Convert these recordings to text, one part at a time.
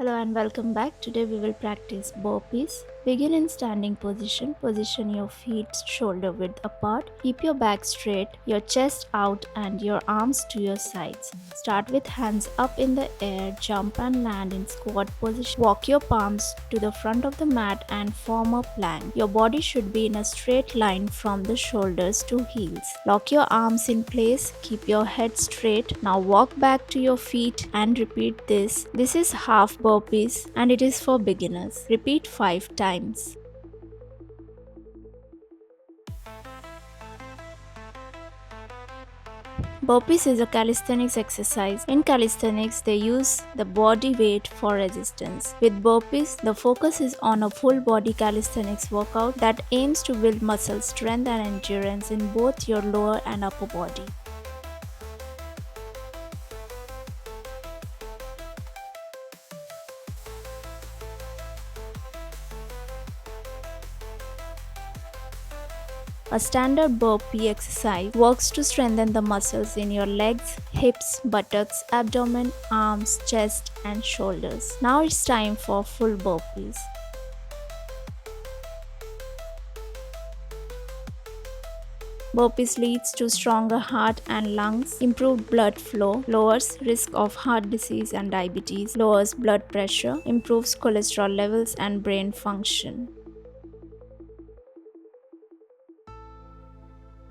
Hello and welcome back. Today we will practice burpees. Begin in standing position. Position your feet shoulder width apart. Keep your back straight, your chest out and your arms to your sides. Start with hands up in the air, jump and land in squat position. Walk your palms to the front of the mat and form a plank. Your body should be in a straight line from the shoulders to heels. Lock your arms in place. Keep your head straight. Now walk back to your feet and repeat this. This is half burpees and it is for beginners. Repeat 5 times. Burpees is a calisthenics exercise. In calisthenics, they use the body weight for resistance. With burpees, the focus is on a full body calisthenics workout that aims to build muscle strength and endurance in both your lower and upper body. A standard burpee exercise works to strengthen the muscles in your legs, hips, buttocks, abdomen, arms, chest, and shoulders. Now it's time for full burpees. Burpees leads to stronger heart and lungs, improved blood flow, lowers risk of heart disease and diabetes, lowers blood pressure, improves cholesterol levels and brain function.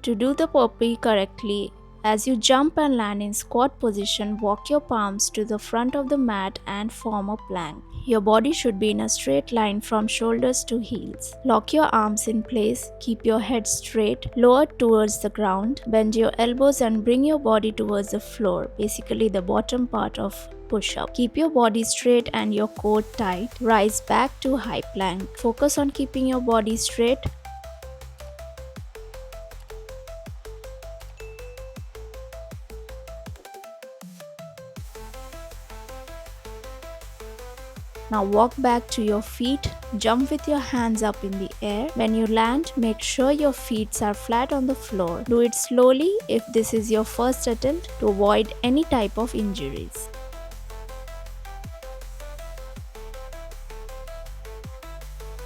To do the burpee correctly, as you jump and land in squat position, walk your palms to the front of the mat and form a plank. Your body should be in a straight line from shoulders to heels. Lock your arms in place, keep your head straight, lower towards the ground, bend your elbows and bring your body towards the floor, basically the bottom part of push-up. Keep your body straight and your core tight. Rise back to high plank. Focus on keeping your body straight. Now walk back to your feet, jump with your hands up in the air. When you land, make sure your feet are flat on the floor. Do it slowly if this is your first attempt to avoid any type of injuries.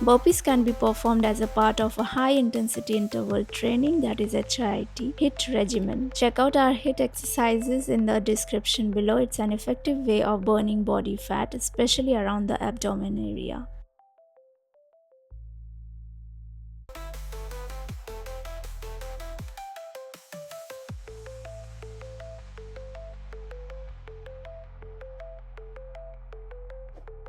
Burpees can be performed as a part of a high-intensity interval training, that is HIIT regimen. Check out our HIIT exercises in the description below. It's an effective way of burning body fat, especially around the abdomen area.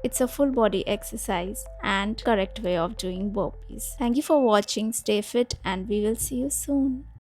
It's a full body exercise and correct way of doing burpees. Thank you for watching. Stay fit and we will see you soon.